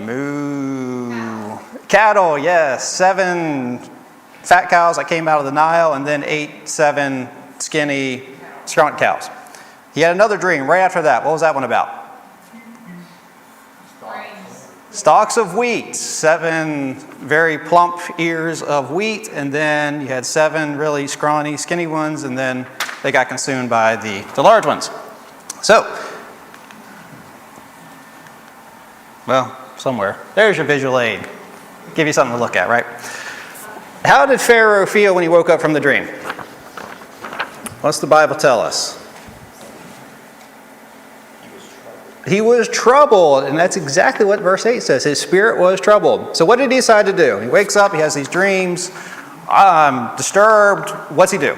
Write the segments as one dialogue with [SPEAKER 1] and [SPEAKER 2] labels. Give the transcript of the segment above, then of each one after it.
[SPEAKER 1] Moo. Cattle, yes. 7 fat cows that came out of the Nile, and then 7 skinny, scrawny cows. He had another dream right after that. What was that one about? Stalks of wheat. 7 very plump ears of wheat, and then you had 7 really scrawny, skinny ones, and then they got consumed by the large ones. So, well, somewhere. There's your visual aid. Give you something to look at, right? How did Pharaoh feel when he woke up from the dream? What's the Bible tell us? He was troubled, and that's exactly what verse 8 says. His spirit was troubled. So what did he decide to do? He wakes up, he has these dreams, disturbed. What's he do?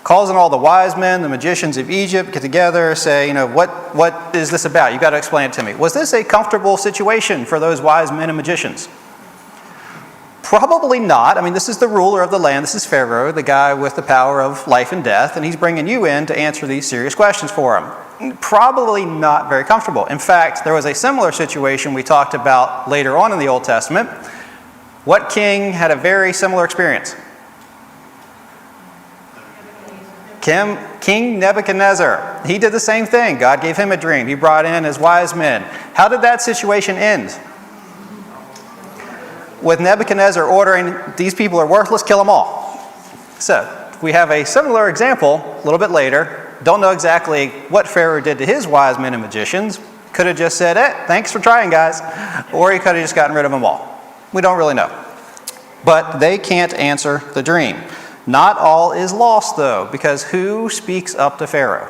[SPEAKER 1] Calls in all the wise men, the magicians of Egypt, get together, say, what is this about? You've got to explain it to me. Was this a comfortable situation for those wise men and magicians? Probably not. I mean, this is the ruler of the land. This is Pharaoh, the guy with the power of life and death, and he's bringing you in to answer these serious questions for him. Probably not very comfortable. In fact, there was a similar situation we talked about later on in the Old Testament. What king had a very similar experience? King Nebuchadnezzar. He did the same thing. God gave him a dream. He brought in his wise men. How did that situation end? With Nebuchadnezzar ordering, these people are worthless, kill them all. So, we have a similar example a little bit later. Don't know exactly what Pharaoh did to his wise men and magicians. Could have just said, thanks for trying, guys. Or he could have just gotten rid of them all. We don't really know. But they can't answer the dream. Not all is lost, though, because who speaks up to Pharaoh?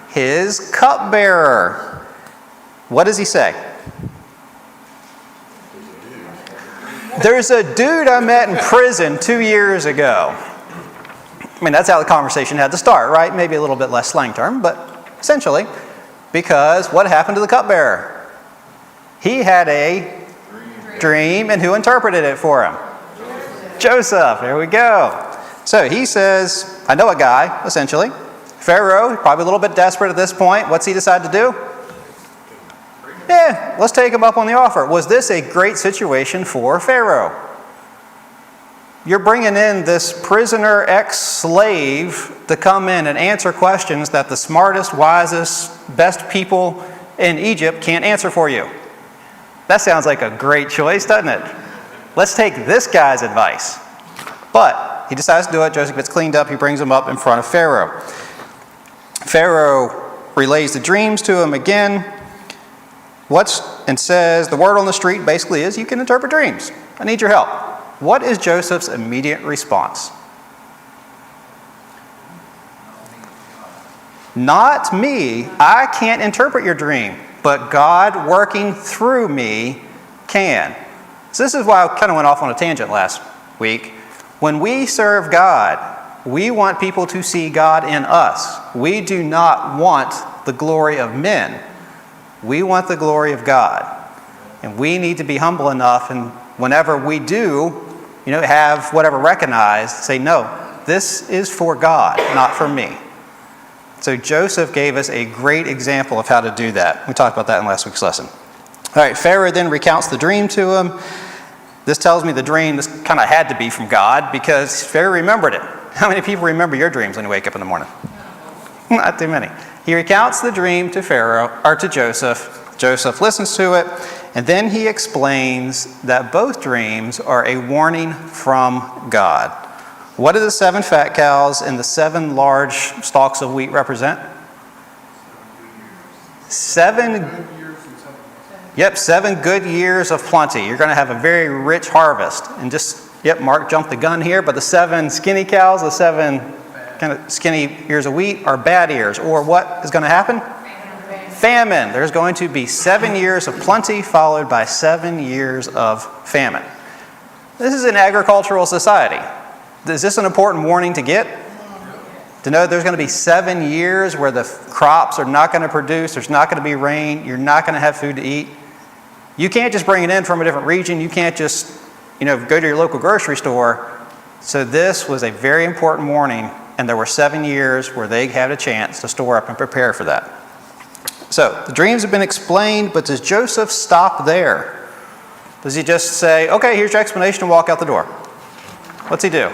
[SPEAKER 1] His cupbearer. What does he say? There's a dude I met in prison 2 years ago. I mean, that's how the conversation had to start, right? Maybe a little bit less slang term, but essentially, because what happened to the cupbearer? He had a dream, and who interpreted it for him? Joseph. There we go. So he says, I know a guy, essentially. Pharaoh, probably a little bit desperate at this point. What's he decide to do? Yeah, let's take him up on the offer. Was this a great situation for Pharaoh? You're bringing in this prisoner ex-slave to come in and answer questions that the smartest, wisest, best people in Egypt can't answer for you. That sounds like a great choice, doesn't it? Let's take this guy's advice. But he decides to do it. Joseph gets cleaned up. He brings him up in front of Pharaoh. Pharaoh relays the dreams to him again. And says, the word on the street basically is, you can interpret dreams. I need your help. What is Joseph's immediate response? Not me. I can't interpret your dream, but God working through me can. So this is why I kind of went off on a tangent last week. When we serve God, we want people to see God in us. We do not want the glory of men. We want the glory of God. And we need to be humble enough, and whenever we do, have whatever recognized, say, no, this is for God, not for me. So Joseph gave us a great example of how to do that. We talked about that in last week's lesson. All right, Pharaoh then recounts the dream to him. This tells me the dream, this kind of had to be from God because Pharaoh remembered it. How many people remember your dreams when you wake up in the morning? Not too many. He recounts the dream to Pharaoh, or to Joseph. Joseph listens to it, and then he explains that both dreams are a warning from God. What do the 7 fat cows and the 7 large stalks of wheat represent? 7 good years of plenty. You're going to have a very rich harvest. And Mark jumped the gun here, but the 7 skinny cows, the 7 kind of skinny ears of wheat are bad ears. Or what is going to happen? Famine. There's going to be 7 years of plenty followed by 7 years of famine. This is an agricultural society. Is this an important warning to get? To know there's going to be 7 years where the crops are not going to produce, there's not going to be rain, you're not going to have food to eat. You can't just bring it in from a different region. You can't just, go to your local grocery store. So this was a very important warning, and there were 7 years where they had a chance to store up and prepare for that. So the dreams have been explained, but does Joseph stop there? Does he just say, okay, here's your explanation and walk out the door? What's he do?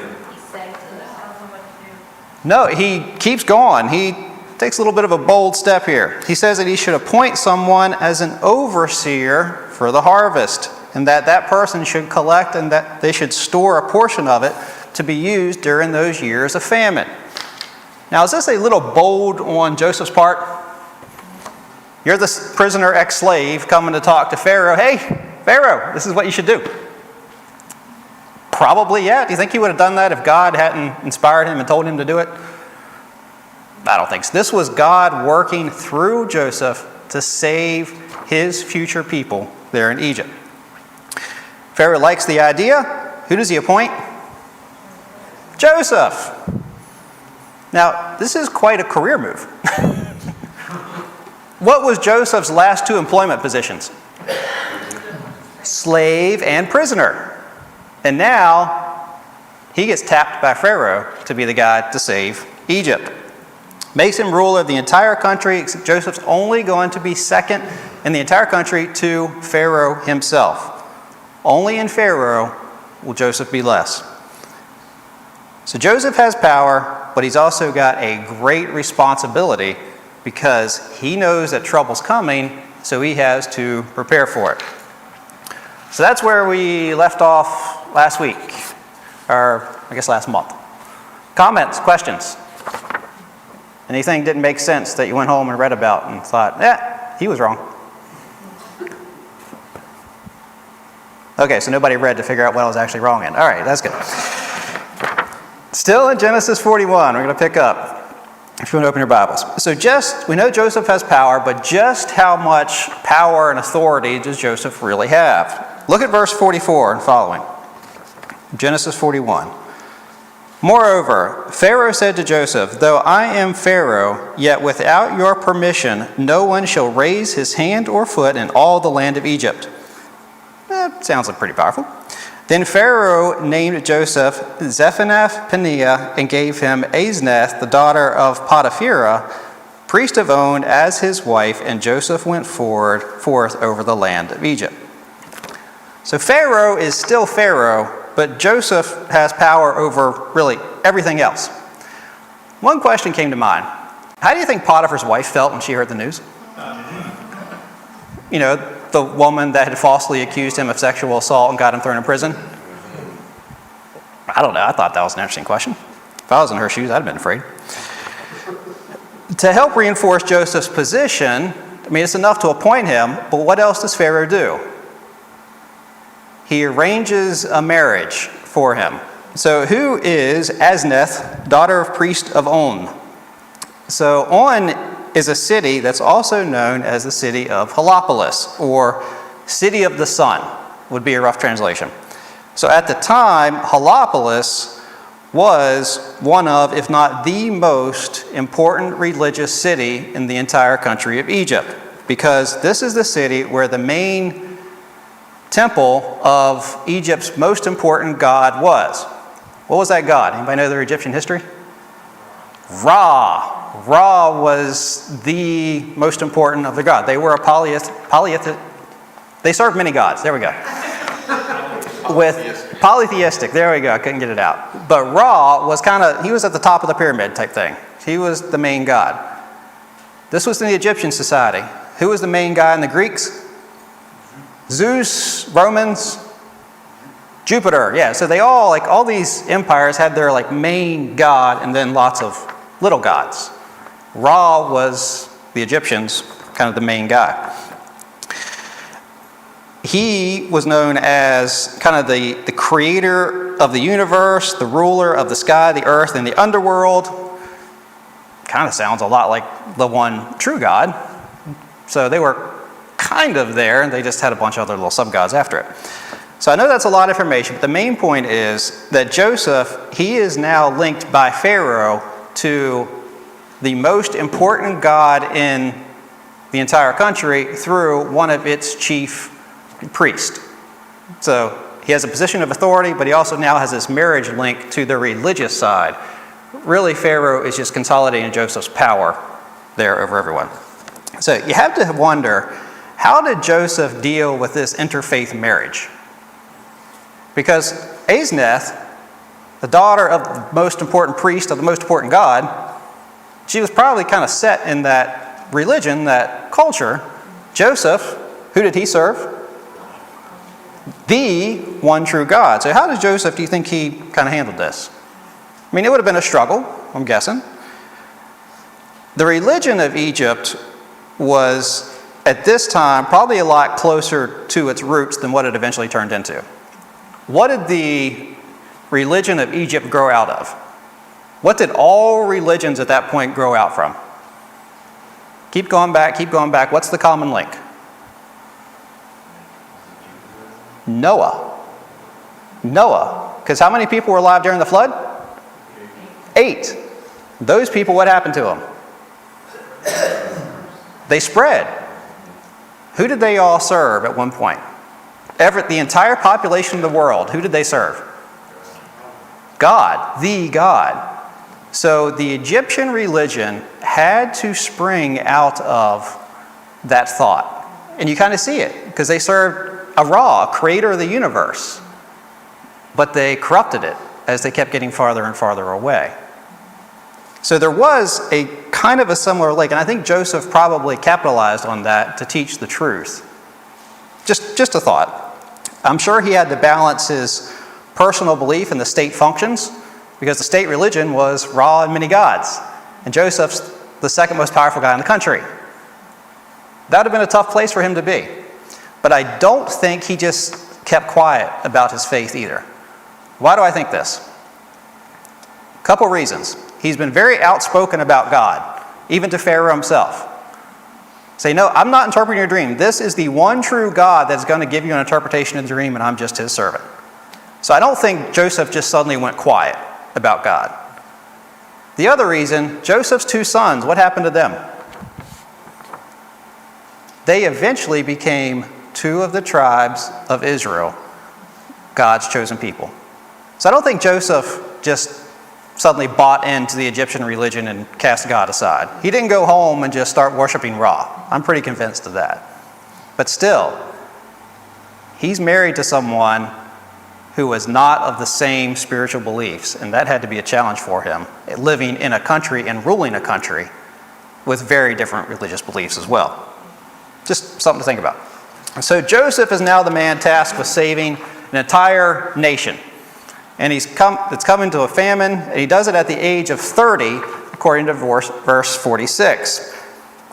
[SPEAKER 1] No, he keeps going. He takes a little bit of a bold step here. He says that he should appoint someone as an overseer for the harvest, and that person should collect and that they should store a portion of it to be used during those years of famine. Now, is this a little bold on Joseph's part? You're the prisoner ex-slave coming to talk to Pharaoh. Hey, Pharaoh, this is what you should do. Probably, yeah. Do you think he would have done that if God hadn't inspired him and told him to do it? I don't think so. This was God working through Joseph to save his future people there in Egypt. Pharaoh likes the idea. Who does he appoint? Joseph. Now, this is quite a career move. What was Joseph's last two employment positions? Slave and prisoner. And now, he gets tapped by Pharaoh to be the guy to save Egypt. Makes him ruler of the entire country, except Joseph's only going to be second in the entire country to Pharaoh himself. Only in Pharaoh will Joseph be less. So Joseph has power, but he's also got a great responsibility because he knows that trouble's coming, so he has to prepare for it. So that's where we left off last week, or I guess last month. Comments, questions? Anything didn't make sense that you went home and read about and thought, he was wrong? Okay, so nobody read to figure out what I was actually wrong in. All right, that's good. Still in Genesis 41, we're going to pick up, if you want to open your Bibles. So we know Joseph has power, but just how much power and authority does Joseph really have? Look at verse 44 and following. Genesis 41. Moreover, Pharaoh said to Joseph, though I am Pharaoh, yet without your permission no one shall raise his hand or foot in all the land of Egypt. That sounds like pretty powerful. Then Pharaoh named Joseph Zaphenath-Paneah and gave him Asenath, the daughter of Potiphera, priest of On, as his wife, and Joseph went forth over the land of Egypt. So Pharaoh is still Pharaoh, but Joseph has power over really everything else. One question came to mind. How do you think Potiphar's wife felt when she heard the news? You know, the woman that had falsely accused him of sexual assault and got him thrown in prison? I don't know. I thought that was an interesting question. If I was in her shoes, I'd have been afraid. To help reinforce Joseph's position, it's enough to appoint him, but what else does Pharaoh do? He arranges a marriage for him. So who is Asenath, daughter of priest of On? So On is a city that's also known as the city of Heliopolis, or city of the sun, would be a rough translation. So at the time, Heliopolis was one of, if not the most important religious city in the entire country of Egypt, because this is the city where the main temple of Egypt's most important god was. What was that god? Anybody know their Egyptian history? Ra. Ra was the most important of the gods. They were a they served many gods. There we go. With polytheistic. There we go. I couldn't get it out. But Ra was he was at the top of the pyramid type thing. He was the main god. This was in the Egyptian society. Who was the main guy in the Greeks? Zeus, Romans, Jupiter. Yeah, so they all these empires had their main god and then lots of little gods. Ra was the Egyptians, kind of the main guy. He was known as kind of the creator of the universe, the ruler of the sky, the earth, and the underworld. Kind of sounds a lot like the one true God. So they were kind of there, and they just had a bunch of other little sub-gods after it. So I know that's a lot of information, but the main point is that Joseph, he is now linked by Pharaoh to the most important god in the entire country through one of its chief priests. So he has a position of authority, but he also now has this marriage link to the religious side. Really, Pharaoh is just consolidating Joseph's power there over everyone. So you have to wonder, how did Joseph deal with this interfaith marriage? Because Asenath, the daughter of the most important priest of the most important God, she was probably kind of set in that religion, that culture. Joseph, who did he serve? The one true God. So how did Joseph, do you think he kind of handled this? I mean, it would have been a struggle, I'm guessing. The religion of Egypt was, at this time, probably a lot closer to its roots than what it eventually turned into. What did the religion of Egypt grow out of? What did all religions at that point grow out from? Keep going back, keep going back. What's the common link? Noah. Noah. Because how many people were alive during the flood? 8. Those people, what happened to them? They spread. Who did they all serve at one point? The entire population of the world, who did they serve? God, the God. So the Egyptian religion had to spring out of that thought. And you kind of see it, because they served a Ra, creator of the universe. But they corrupted it as they kept getting farther and farther away. So there was a kind of a similar link, and I think Joseph probably capitalized on that to teach the truth. Just a thought. I'm sure he had to balance his personal belief in the state functions, because the state religion was Ra and many gods. And Joseph's the second most powerful guy in the country. That would have been a tough place for him to be. But I don't think he just kept quiet about his faith either. Why do I think this? A couple reasons. He's been very outspoken about God, even to Pharaoh himself. Say, no, I'm not interpreting your dream. This is the one true God that's going to give you an interpretation of the dream, and I'm just his servant. So I don't think Joseph just suddenly went quiet about God. The other reason, Joseph's 2 sons, what happened to them? They eventually became 2 of the tribes of Israel, God's chosen people. So I don't think Joseph just suddenly bought into the Egyptian religion and cast God aside. He didn't go home and just start worshiping Ra. I'm pretty convinced of that. But still, he's married to someone who was not of the same spiritual beliefs, and that had to be a challenge for him, living in a country and ruling a country with very different religious beliefs as well. Just something to think about. And so Joseph is now the man tasked with saving an entire nation. And it's coming to a famine, and he does it at the age of 30, according to verse 46.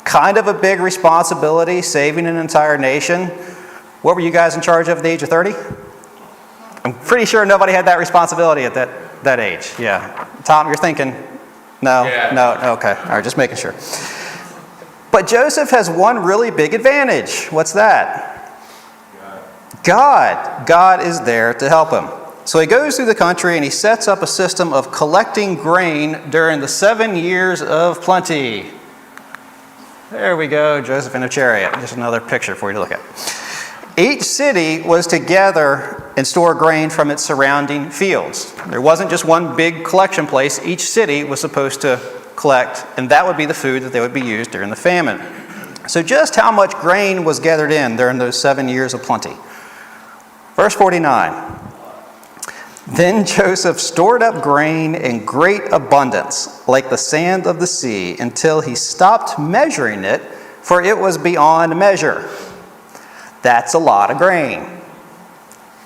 [SPEAKER 1] Kind of a big responsibility, saving an entire nation. What were you guys in charge of at the age of 30? I'm pretty sure nobody had that responsibility at that age. Yeah. Tom, you're thinking, no, yeah. No, okay. All right, just making sure. But Joseph has one really big advantage. What's that? God. God is there to help him. So he goes through the country and he sets up a system of collecting grain during the 7 years of plenty. There we go, Joseph in a chariot. Just another picture for you to look at. Each city was to gather and store grain from its surrounding fields. There wasn't just one big collection place. Each city was supposed to collect, and that would be the food that they would be used during the famine. So just how much grain was gathered in during those 7 years of plenty? Verse 49. Then Joseph stored up grain in great abundance, like the sand of the sea, until he stopped measuring it, for it was beyond measure. That's a lot of grain.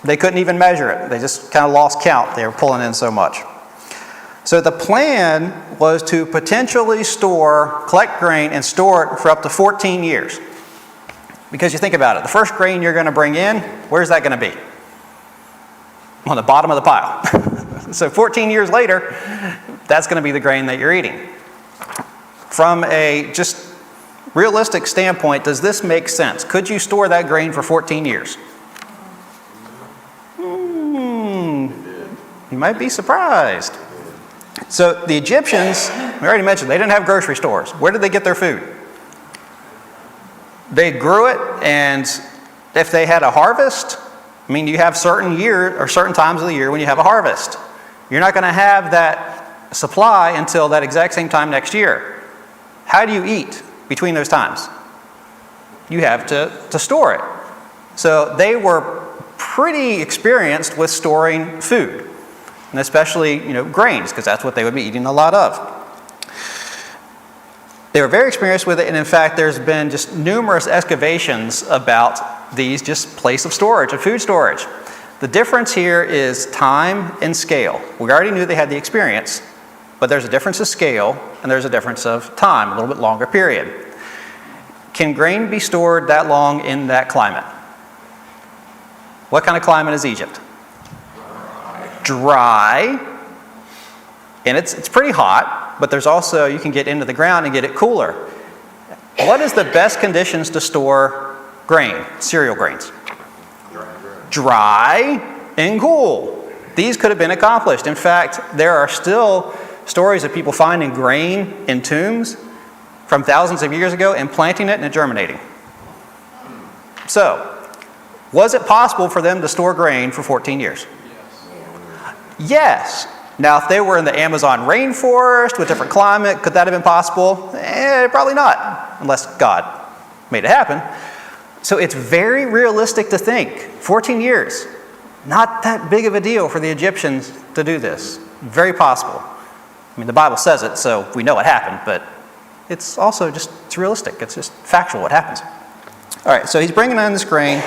[SPEAKER 1] They couldn't even measure it. They just kind of lost count. They were pulling in so much. So the plan was to potentially collect grain and store it for up to 14 years. Because you think about it, the first grain you're going to bring in, where's that going to be? On the bottom of the pile. So 14 years later, that's going to be the grain that you're eating. From a just realistic standpoint, does this make sense? Could you store that grain for 14 years? You might be surprised. So the Egyptians, we already mentioned, they didn't have grocery stores. Where did they get their food? They grew it, and if they had a harvest, I mean, you have certain years or certain times of the year when you have a harvest. You're not going to have that supply until that exact same time next year. How do you eat between those times? you have to store it. So they were pretty experienced with storing food, and especially, grains, because that's what they would be eating a lot of. They were very experienced with it, and in fact, there's been just numerous excavations about these just place of storage, of food storage. The difference here is time and scale. We already knew they had the experience, but there's a difference of scale, and there's a difference of time, a little bit longer period. Can grain be stored that long in that climate? What kind of climate is Egypt? Dry. And it's pretty hot, but there's also, you can get into the ground and get it cooler. What is the best conditions to store grain, cereal grains? Dry and cool. These could have been accomplished. In fact, there are still stories of people finding grain in tombs from thousands of years ago and planting it and it germinating. So, was it possible for them to store grain for 14 years? Yes. Now, if they were in the Amazon rainforest with different climate, could that have been possible? Probably not, unless God made it happen. So it's very realistic to think 14 years, not that big of a deal for the Egyptians to do this. Very possible. I mean, the Bible says it, so we know it happened, but it's also it's realistic. It's just factual what happens. All right, so he's bringing in this grain.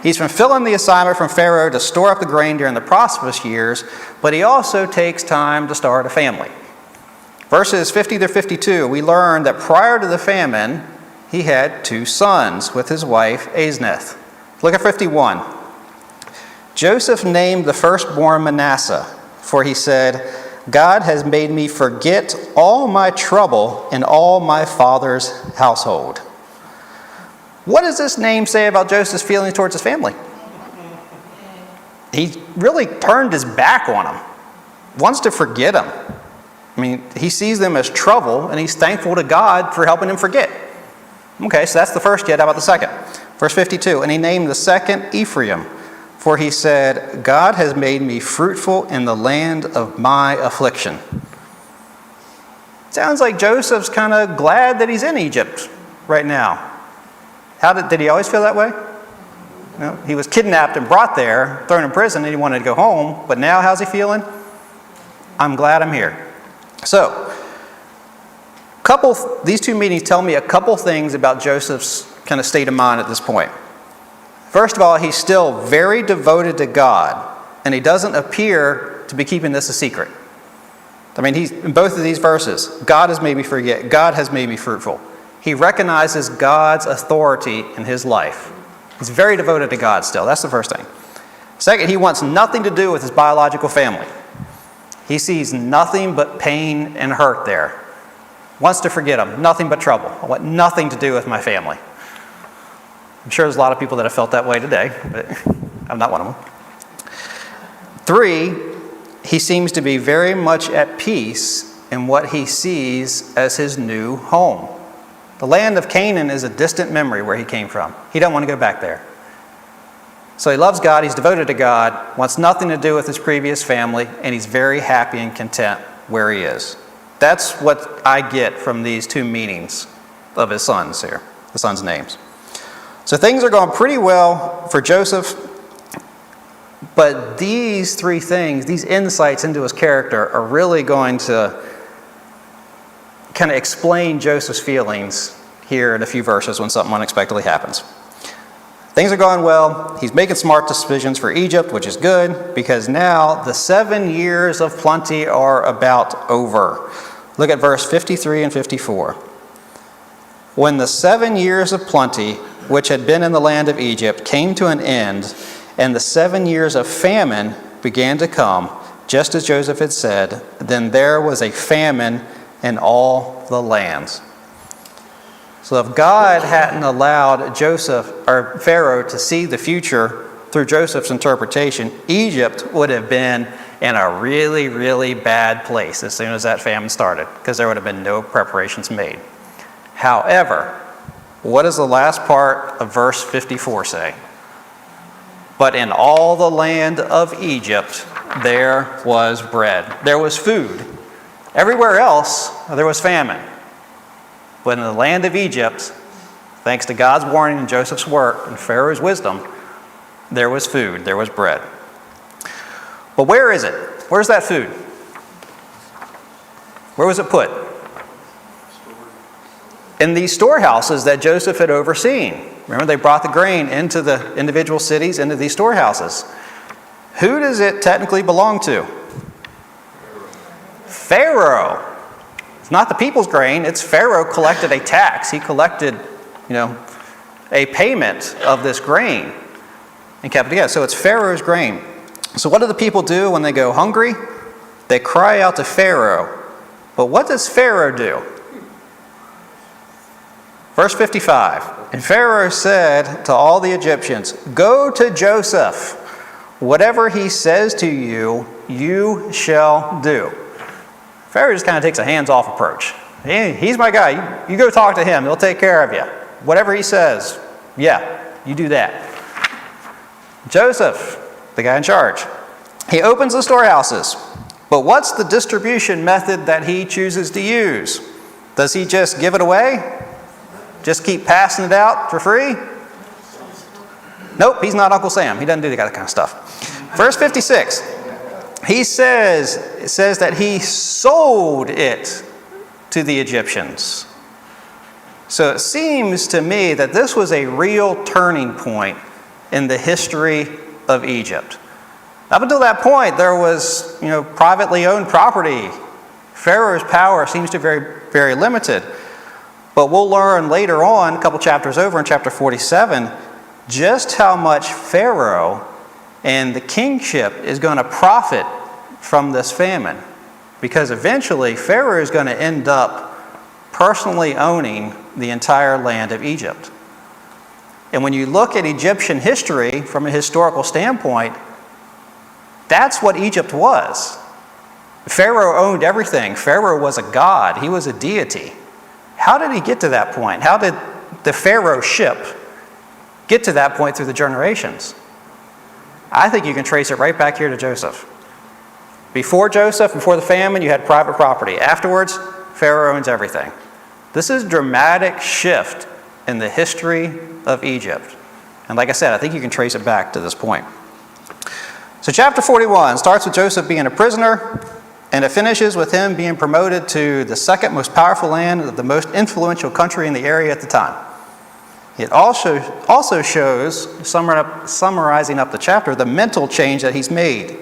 [SPEAKER 1] He's fulfilling the assignment from Pharaoh to store up the grain during the prosperous years, but he also takes time to start a family. Verses 50 to 52, we learn that prior to the famine, he had 2 sons with his wife Asenath. Look at 51. Joseph named the firstborn Manasseh, for he said, God has made me forget all my trouble in all my father's household. What does this name say about Joseph's feelings towards his family? He really turned his back on them, wants to forget them. I mean, he sees them as trouble, and he's thankful to God for helping him forget. Okay, so that's the first yet. How about the second? Verse 52, and he named the second Ephraim, for he said, God has made me fruitful in the land of my affliction. Sounds like Joseph's kind of glad that he's in Egypt right now. Did he always feel that way? No, he was kidnapped and brought there, thrown in prison, and he wanted to go home. But now, how's he feeling? I'm glad I'm here. So, these 2 meetings tell me a couple things about Joseph's kind of state of mind at this point. First of all, he's still very devoted to God, and he doesn't appear to be keeping this a secret. I mean, in both of these verses, God has made me forget, God has made me fruitful. He recognizes God's authority in his life. He's very devoted to God still. That's the first thing. Second, he wants nothing to do with his biological family. He sees nothing but pain and hurt there. Wants to forget them. Nothing but trouble. I want nothing to do with my family. I'm sure there's a lot of people that have felt that way today, but I'm not one of them. 3, he seems to be very much at peace in what he sees as his new home. The land of Canaan is a distant memory where he came from. He doesn't want to go back there. So he loves God, he's devoted to God, wants nothing to do with his previous family, and he's very happy and content where he is. That's what I get from these 2 meetings of his sons here, the sons' names. So things are going pretty well for Joseph, but these 3 things, these insights into his character, are really going to kind of explain Joseph's feelings here in a few verses when something unexpectedly happens. Things are going well. He's making smart decisions for Egypt, which is good, because now the 7 years of plenty are about over. Look at verse 53 and 54. When the 7 years of plenty, which had been in the land of Egypt, came to an end, and the 7 years of famine began to come, just as Joseph had said, then there was a famine in all the lands. So if God hadn't allowed Pharaoh to see the future through Joseph's interpretation, Egypt would have been in a really, really bad place as soon as that famine started, because there would have been no preparations made. However, what does the last part of verse 54 say? But in all the land of Egypt, there was bread. There was food. Everywhere else, there was famine. But in the land of Egypt, Thanks to God's warning and Joseph's work and Pharaoh's wisdom, there was food, there was bread. But where is it? Where's that food? Where was it put? In these storehouses that Joseph had overseen. Remember, they brought the grain into the individual cities, into these storehouses. Who does it technically belong to? Pharaoh. It's not the people's grain, it's Pharaoh collected a tax. He collected, a payment of this grain and kept it together. So it's Pharaoh's grain. So what do the people do when they go hungry? They cry out to Pharaoh. But what does Pharaoh do? Verse 55, and Pharaoh said to all the Egyptians, "Go to Joseph. Whatever he says to you, you shall do." Pharaoh just kind of takes a hands-off approach. He's my guy. You go talk to him. He'll take care of you. Whatever he says, you do that. Joseph, the guy in charge, he opens the storehouses. But what's the distribution method that he chooses to use? Does he just give it away? Just keep passing it out for free? Nope, he's not Uncle Sam. He doesn't do that kind of stuff. Verse 56, it says that he sold it to the Egyptians. So it seems to me that this was a real turning point in the history of Egypt. Up until that point, there was, privately owned property. Pharaoh's power seems to be very, very limited. But we'll learn later on, a couple chapters over in chapter 47, just how much Pharaoh and the kingship is going to profit from this famine. Because eventually, Pharaoh is going to end up personally owning the entire land of Egypt. And when you look at Egyptian history from a historical standpoint, that's what Egypt was. Pharaoh owned everything. Pharaoh was a god. He was a deity. How did he get to that point? How did the Pharaoh ship get to that point through the generations? I think you can trace it right back here to Joseph. Before Joseph, before the famine, you had private property. Afterwards, Pharaoh owns everything. This is a dramatic shift in the history of Egypt. And like I said, I think you can trace it back to this point. So chapter 41 starts with Joseph being a prisoner, and it finishes with him being promoted to the second most powerful land of the most influential country in the area at the time. It also shows, summarizing up the chapter, the mental change that he's made.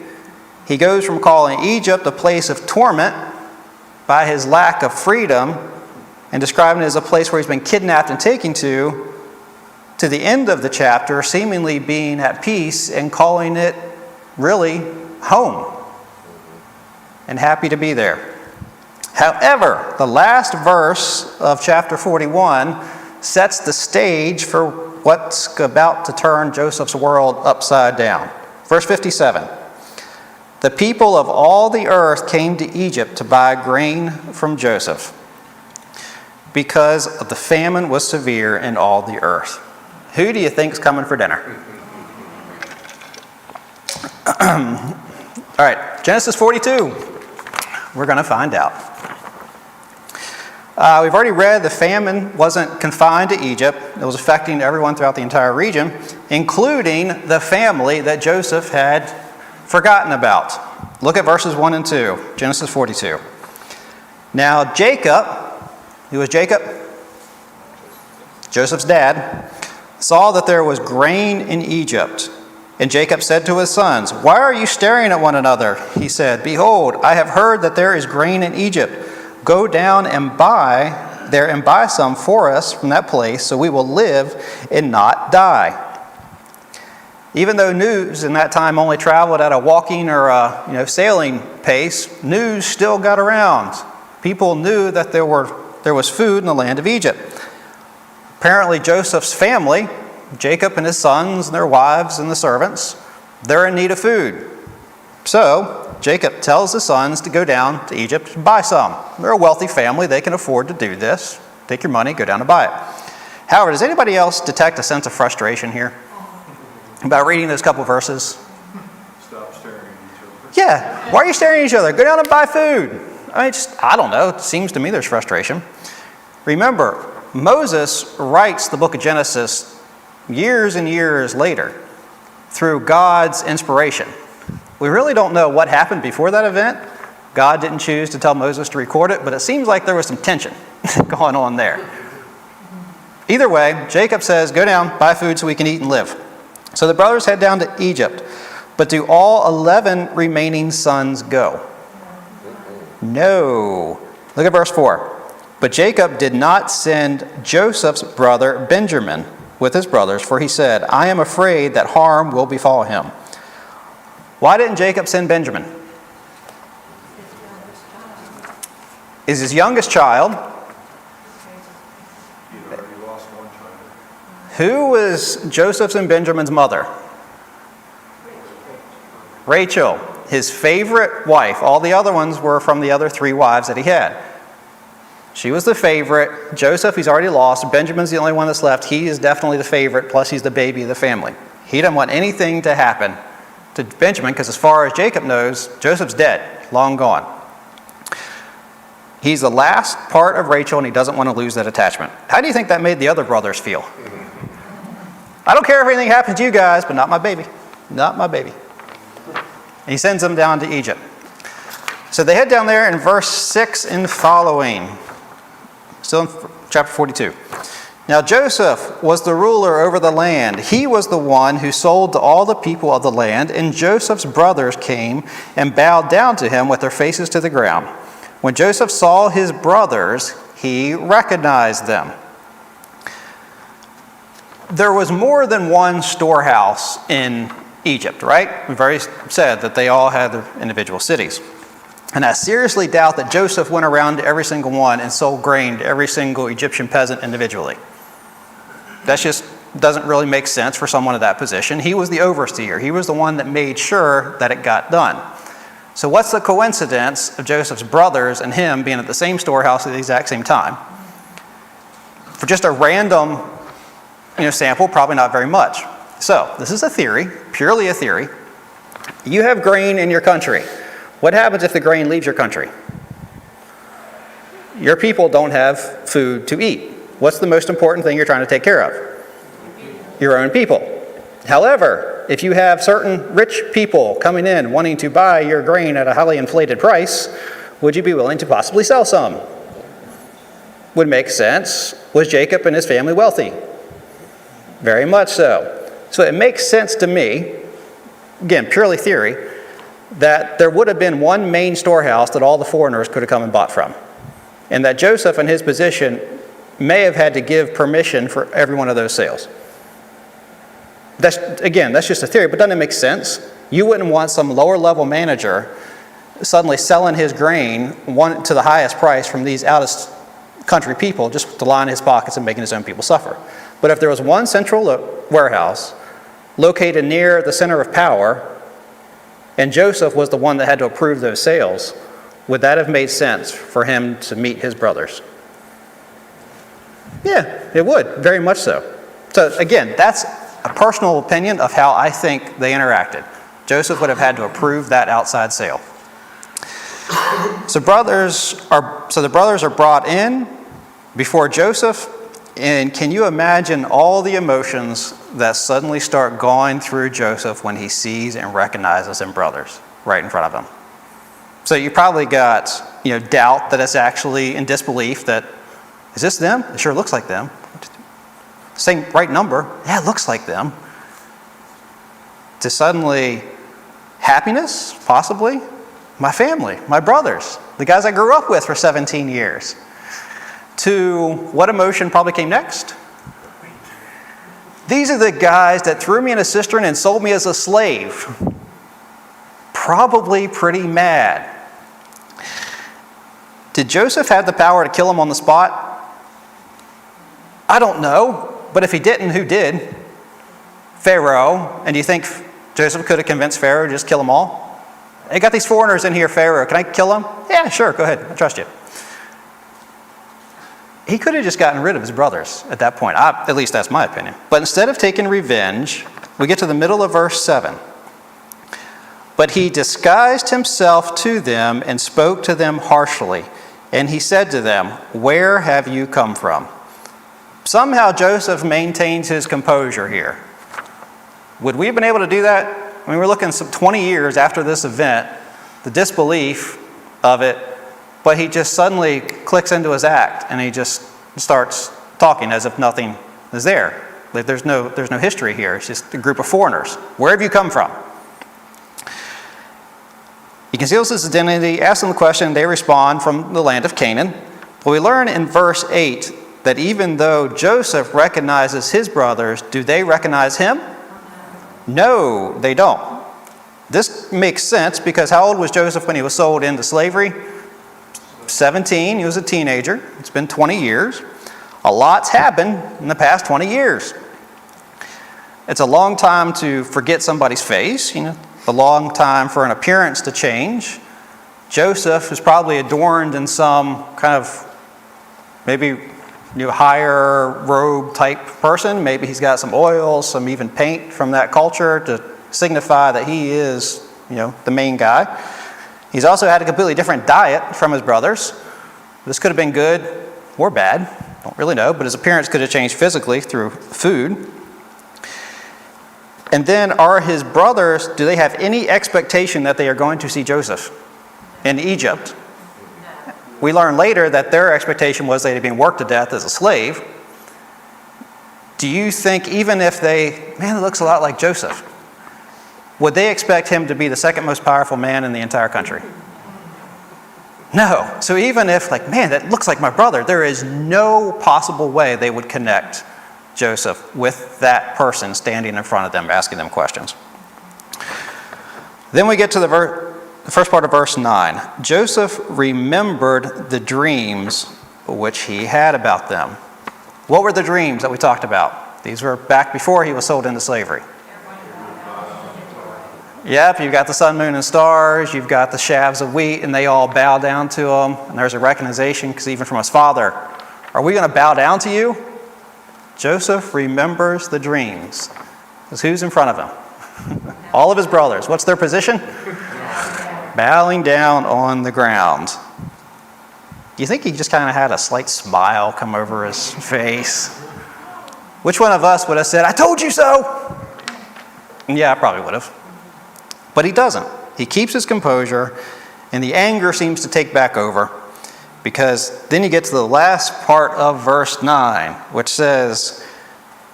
[SPEAKER 1] He goes from calling Egypt a place of torment by his lack of freedom and describing it as a place where he's been kidnapped and taken to the end of the chapter, seemingly being at peace and calling it really home and happy to be there. However, the last verse of chapter 41 sets the stage for what's about to turn Joseph's world upside down. Verse 57, the people of all the earth came to Egypt to buy grain from Joseph because the famine was severe in all the earth. Who do you think's coming for dinner? All right, Genesis 42. We're going to find out. We've already read the famine wasn't confined to Egypt. It was affecting everyone throughout the entire region, including the family that Joseph had forgotten about. Look at verses 1 and 2, Genesis 42. Now Jacob, who was Jacob? Joseph's dad, saw that there was grain in Egypt. And Jacob said to his sons, "Why are you staring at one another?" He said, "Behold, I have heard that there is grain in Egypt. Go down and buy some for us from that place, so we will live and not die." Even though news in that time only traveled at a walking or a sailing pace, news still got around. People knew that there was food in the land of Egypt. Apparently, Joseph's family, Jacob and his sons and their wives and the servants, they're in need of food. So Jacob tells his sons to go down to Egypt and buy some. They're a wealthy family. They can afford to do this. Take your money, go down and buy it. However, does anybody else detect a sense of frustration here about reading those couple verses?
[SPEAKER 2] Stop staring at each other.
[SPEAKER 1] Yeah. Why are you staring at each other? Go down and buy food. I don't know. It seems to me there's frustration. Remember, Moses writes the book of Genesis years and years later through God's inspiration. We really don't know what happened before that event. God didn't choose to tell Moses to record it, but it seems like there was some tension going on there. Either way, Jacob says, go down, buy food so we can eat and live. So the brothers head down to Egypt. But do all 11 remaining sons go? No. Look at verse 4. But Jacob did not send Joseph's brother Benjamin with his brothers, for he said, I am afraid that harm will befall him. Why didn't Jacob send Benjamin? Is his youngest child.
[SPEAKER 2] He'd already lost one child.
[SPEAKER 1] Who was Joseph's and Benjamin's mother? Rachel, his favorite wife. All the other ones were from the other 3 wives that he had. She was the favorite. Joseph, he's already lost. Benjamin's the only one that's left. He is definitely the favorite, plus he's the baby of the family. He didn't want anything to happen to Benjamin, because as far as Jacob knows, Joseph's dead, long gone. He's the last part of Rachel, and he doesn't want to lose that attachment. How do you think that made the other brothers feel? I don't care if anything happens to you guys, but not my baby. Not my baby. And he sends them down to Egypt. So they head down there in verse 6 and following. Still in chapter 42. Now Joseph was the ruler over the land. He was the one who sold to all the people of the land, and Joseph's brothers came and bowed down to him with their faces to the ground. When Joseph saw his brothers, he recognized them. There was more than one storehouse in Egypt, right? We've already said that they all had their individual cities. And I seriously doubt that Joseph went around to every single one and sold grain to every single Egyptian peasant individually. That just doesn't really make sense for someone in that position. He was the overseer. He was the one that made sure that it got done. So what's the coincidence of Joseph's brothers and him being at the same storehouse at the exact same time? For just a random sample, probably not very much. So this is a theory, purely a theory. You have grain in your country. What happens if the grain leaves your country? Your people don't have food to eat. What's the most important thing you're trying to take care of? Your own people. However, if you have certain rich people coming in wanting to buy your grain at a highly inflated price, would you be willing to possibly sell some? Would make sense. Was Jacob and his family wealthy? Very much so. So it makes sense to me, again, purely theory, that there would have been one main storehouse that all the foreigners could have come and bought from. And that Joseph in his position may have had to give permission for every one of those sales. That's just a theory, but doesn't it make sense? You wouldn't want some lower level manager suddenly selling his grain to the highest price from these out of country people just to line his pockets and making his own people suffer. But if there was one central warehouse located near the center of power, and Joseph was the one that had to approve those sales, would that have made sense for him to meet his brothers? Yeah, it would, very much so. So again, that's a personal opinion of how I think they interacted. Joseph would have had to approve that outside sale. So the brothers are brought in before Joseph, and can you imagine all the emotions that suddenly start going through Joseph when he sees and recognizes him brothers right in front of him? So you probably got doubt that it's actually in disbelief that, is this them? It sure looks like them. Same right number. Yeah, it looks like them. To suddenly happiness, possibly. My family, my brothers, the guys I grew up with for 17 years. To what emotion probably came next? These are the guys that threw me in a cistern and sold me as a slave. Probably pretty mad. Did Joseph have the power to kill him on the spot? I don't know. But if he didn't, who did? Pharaoh. And do you think Joseph could have convinced Pharaoh to just kill them all? Hey, got these foreigners in here, Pharaoh. Can I kill them? Yeah, sure, go ahead. I trust you. He could have just gotten rid of his brothers at that point. At least that's my opinion. But instead of taking revenge, we get to the middle of verse 7. But he disguised himself to them and spoke to them harshly. And he said to them, "Where have you come from?" Somehow Joseph maintains his composure here. Would we have been able to do that? I mean, we're looking some 20 years after this event, the disbelief of it, but he just suddenly clicks into his act and he just starts talking as if nothing is there. Like there's no history here. It's just a group of foreigners. Where have you come from? He conceals his identity, asks them the question, they respond from the land of Canaan. But we learn in verse 8 that even though Joseph recognizes his brothers, do they recognize him? No, they don't. This makes sense because how old was Joseph when he was sold into slavery? 17. He was a teenager. It's been 20 years. A lot's happened in the past 20 years. It's a long time to forget somebody's face, a long time for an appearance to change. Joseph is probably adorned in some kind of maybe higher robe type person. Maybe he's got some oil, some even paint from that culture to signify that he is, the main guy. He's also had a completely different diet from his brothers. This could have been good or bad. Don't really know, but his appearance could have changed physically through food. And then are his brothers, do they have any expectation that they are going to see Joseph in Egypt? We learn later that their expectation was they'd been worked to death as a slave. Do you think even if it looks a lot like Joseph, would they expect him to be the second most powerful man in the entire country? No. So even if that looks like my brother, there is no possible way they would connect Joseph with that person standing in front of them, asking them questions. Then we get to the first part of verse 9. Joseph remembered the dreams which he had about them. What were the dreams that we talked about? These were back before he was sold into slavery. Yep, you've got the sun, moon, and stars. You've got the sheaves of wheat, and they all bow down to him. And there's a recognition, because even from his father, are we going to bow down to you? Joseph remembers the dreams. Because who's in front of him? All of his brothers. What's their position? Bowing down on the ground. Do you think he just kind of had a slight smile come over his face? Which one of us would have said, "I told you so"? Yeah, I probably would have. But he doesn't. He keeps his composure, and the anger seems to take back over, because then you get to the last part of verse 9, which says,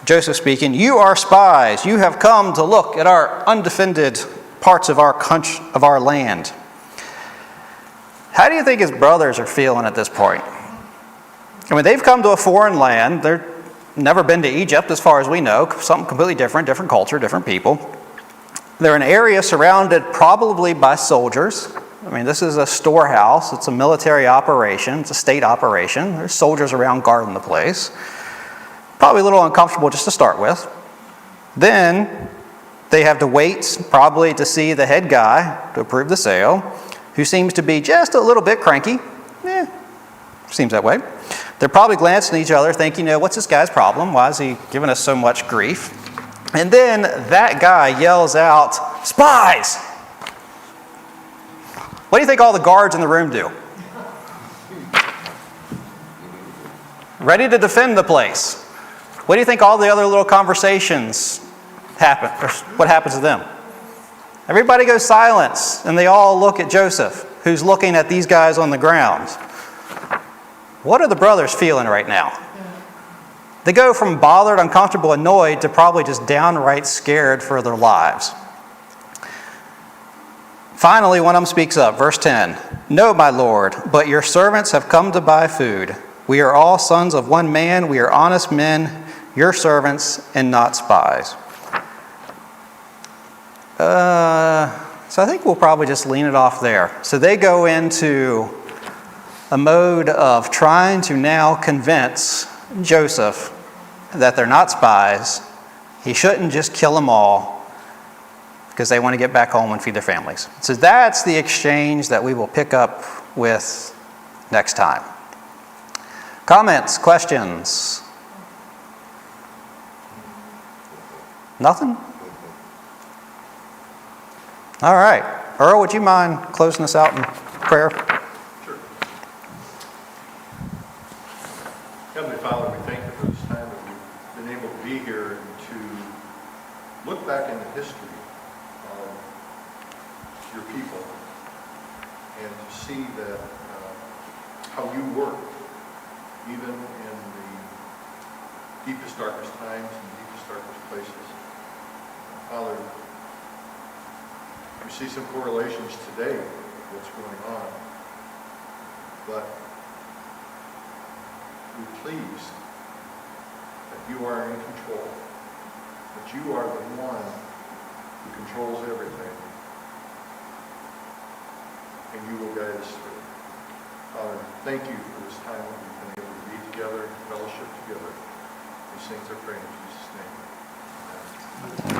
[SPEAKER 1] Joseph speaking, "You are spies. You have come to look at our undefended parts of our country, of our land." How do you think his brothers are feeling at this point? I mean, they've come to a foreign land. They've never been to Egypt, as far as we know. Something completely different culture, different people. They're in an area surrounded probably by soldiers. I mean, this is a storehouse. It's a military operation. It's a state operation. There's soldiers around guarding the place. Probably a little uncomfortable just to start with. Then they have to wait probably to see the head guy to approve the sale, who seems to be just a little bit cranky. Seems that way. They're probably glancing at each other thinking, what's this guy's problem? Why is he giving us so much grief? And then that guy yells out, "Spies!" What do you think all the guards in the room do? Ready to defend the place. What do you think all the other little conversations happen? Or what happens to them? Everybody goes silent, and they all look at Joseph, who's looking at these guys on the ground. What are the brothers feeling right now? They go from bothered, uncomfortable, annoyed to probably just downright scared for their lives. Finally, one of them speaks up, verse 10. "No, my lord, but your servants have come to buy food. We are all sons of one man. We are honest men, your servants, and not spies." So I think we'll probably just lean it off there. So they go into a mode of trying to now convince Joseph that they're not spies. He shouldn't just kill them all because they want to get back home and feed their families. So that's the exchange that we will pick up with next time. Comments, questions? Nothing? All right. Earl, would you mind closing us out in prayer?
[SPEAKER 2] Sure. Heavenly Father, we thank you for this time look back into history of your people and to see that how you work, even in the deepest, darkest times and deepest, darkest places. Father, we see some correlations today with what's going on, but we're pleased that you are in control, that you are the one who controls everything, and you will guide us through. Father, thank you for this time that we've been able to be together, fellowship together. These things are praying in Jesus' name. Amen.